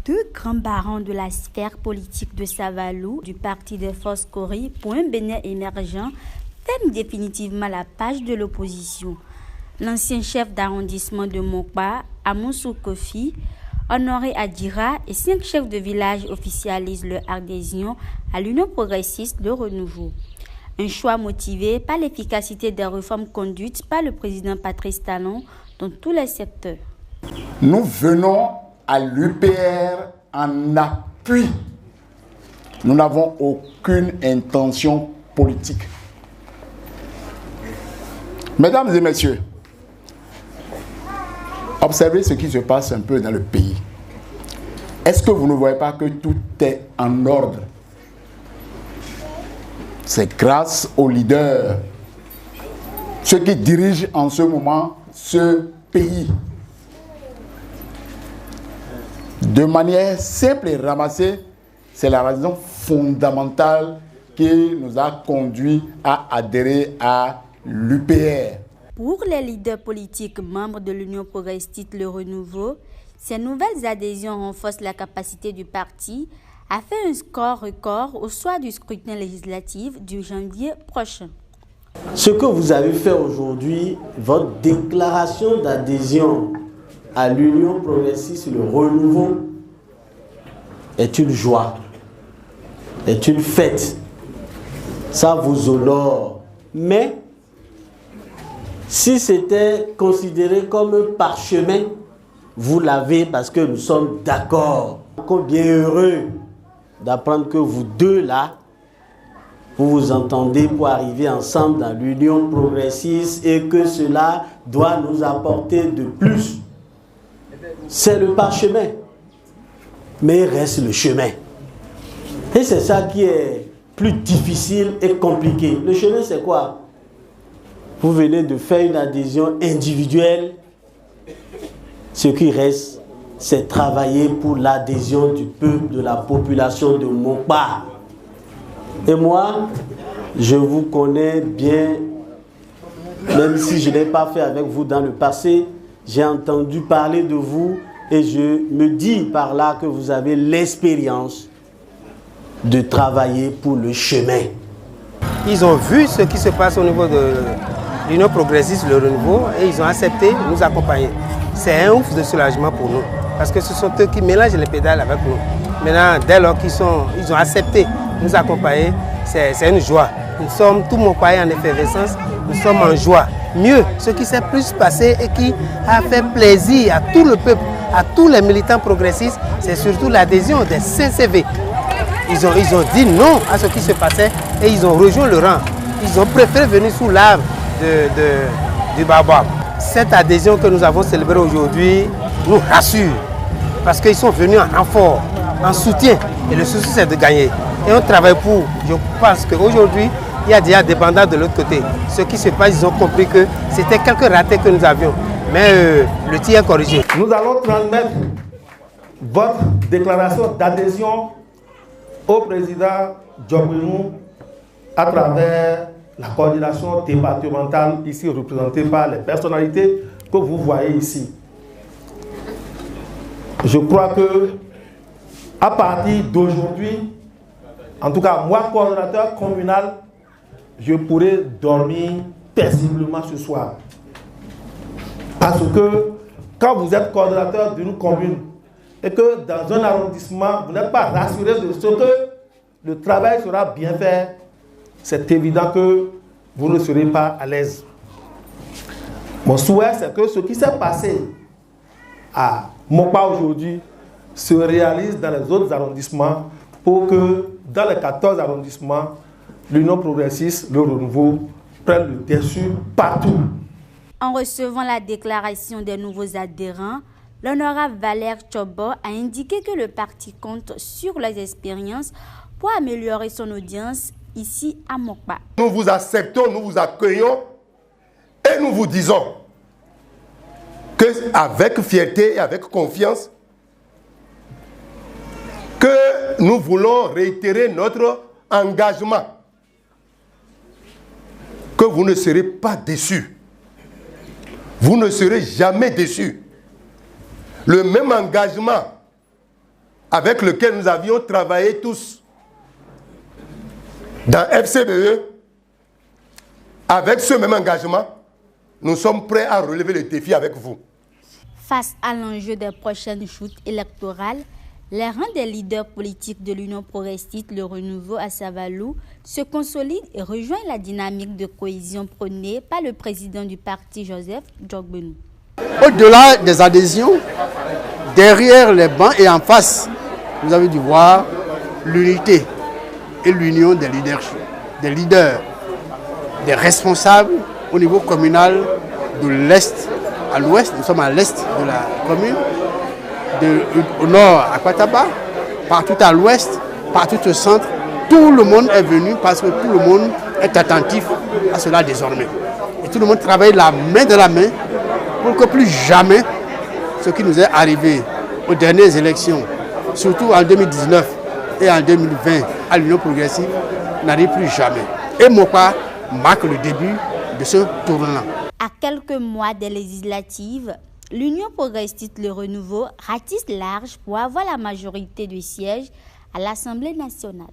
Deux grands barons de la sphère politique de Savalou, du parti des Forces Cori pour un Bénin émergent, ferment définitivement la page de l'opposition. L'ancien chef d'arrondissement de Mokpa, Amoussou Kofi, Honoré Adjira et 5 chefs de village officialisent leur adhésion à l'Union progressiste de renouveau. Un choix motivé par l'efficacité des réformes conduites par le président Patrice Talon dans tous les secteurs. Nous venons à l'UPR en appui. Nous n'avons aucune intention politique. Mesdames et messieurs, observez ce qui se passe un peu dans le pays. Est-ce que vous ne voyez pas que tout est en ordre? C'est grâce aux leaders, ceux qui dirigent en ce moment ce pays. De manière simple et ramassée, c'est la raison fondamentale qui nous a conduit à adhérer à l'UPR. Pour les leaders politiques membres de l'Union progressiste Le Renouveau, ces nouvelles adhésions renforcent la capacité du parti à faire un score record au soir du scrutin législatif du janvier prochain. Ce que vous avez fait aujourd'hui, votre déclaration d'adhésion à l'Union progressiste Le Renouveau, est une joie, est une fête. Ça vous honore. Mais si c'était considéré comme un parchemin, vous l'avez parce que nous sommes d'accord. Combien heureux d'apprendre que vous deux là, vous vous entendez pour arriver ensemble dans l'Union progressiste et que cela doit nous apporter de plus. C'est le parchemin, mais il reste le chemin. Et c'est ça qui est plus difficile et compliqué. Le chemin, c'est quoi? Vous venez de faire une adhésion individuelle. Ce qui reste, c'est travailler pour l'adhésion du peuple, de la population de Mokpa. Et moi, je vous connais bien, même si je n'ai pas fait avec vous dans le passé. J'ai entendu parler de vous et je me dis par là que vous avez l'expérience de travailler pour le chemin. Ils ont vu ce qui se passe au niveau de l'Union progressiste, le renouveau, et ils ont accepté de nous accompagner. C'est un ouf de soulagement pour nous, parce que ce sont eux qui mélangent les pédales avec nous. Maintenant, dès lors qu'ils ont accepté de nous accompagner, c'est une joie. Nous sommes tout mon pays en effervescence, nous sommes en joie. Mieux, ce qui s'est plus passé et qui a fait plaisir à tout le peuple, à tous les militants progressistes, c'est surtout l'adhésion des 5 CV. Ils ont dit non à ce qui se passait et ils ont rejoint le rang. Ils ont préféré venir sous l'arbre du Baobab. Cette adhésion que nous avons célébrée aujourd'hui nous rassure parce qu'ils sont venus en renfort, en soutien. Et le souci, c'est de gagner. Et on travaille pour. Je pense qu'aujourd'hui, il y a déjà des bandats de l'autre côté. Ce qui se passe, ils ont compris que c'était quelques ratés que nous avions. Mais le tir est corrigé. Nous allons transmettre votre déclaration d'adhésion au président Djobounou à travers la coordination départementale ici représentée par les personnalités que vous voyez ici. Je crois que à partir d'aujourd'hui, en tout cas moi, coordonnateur communal, je pourrai dormir paisiblement ce soir. Parce que quand vous êtes coordonnateur d'une commune et que dans un arrondissement, vous n'êtes pas rassuré de ce que le travail sera bien fait, c'est évident que vous ne serez pas à l'aise. Mon souhait, c'est que ce qui s'est passé à Mokpa aujourd'hui se réalise dans les autres arrondissements pour que dans les 14 arrondissements, l'Union progressiste, le renouveau, prenne le dessus partout. En recevant la déclaration des nouveaux adhérents, l'honorable Valère Tchobo a indiqué que le parti compte sur les expériences pour améliorer son audience ici à Mokpa. Nous vous acceptons, nous vous accueillons et nous vous disons qu'avec fierté et avec confiance, que nous voulons réitérer notre engagement, que vous ne serez pas déçus. Vous ne serez jamais déçus. Le même engagement avec lequel nous avions travaillé tous dans FCBE, avec ce même engagement, nous sommes prêts à relever le défi avec vous. Face à l'enjeu des prochaines joutes électorales, les rangs des leaders politiques de l'Union progressiste Le Renouveau à Savalou se consolident et rejoignent la dynamique de cohésion prônée par le président du parti, Joseph Djogbenou. Au-delà des adhésions, derrière les bancs et en face, vous avez dû voir l'unité et l'union des leaders, des responsables au niveau communal de l'Est à l'Ouest. Nous sommes à l'Est de la commune, au nord à Kwataba, partout à l'Ouest, partout au centre. Tout le monde est venu parce que tout le monde est attentif à cela désormais. Et tout le monde travaille la main dans la main pour que plus jamais ce qui nous est arrivé aux dernières élections, surtout en 2019 et en 2020 à l'Union progressive, n'arrive plus jamais. Et Mokwa marque le début de ce tournant. À quelques mois des législatives, l'Union progressiste Le Renouveau ratisse large pour avoir la majorité de sièges à l'Assemblée nationale.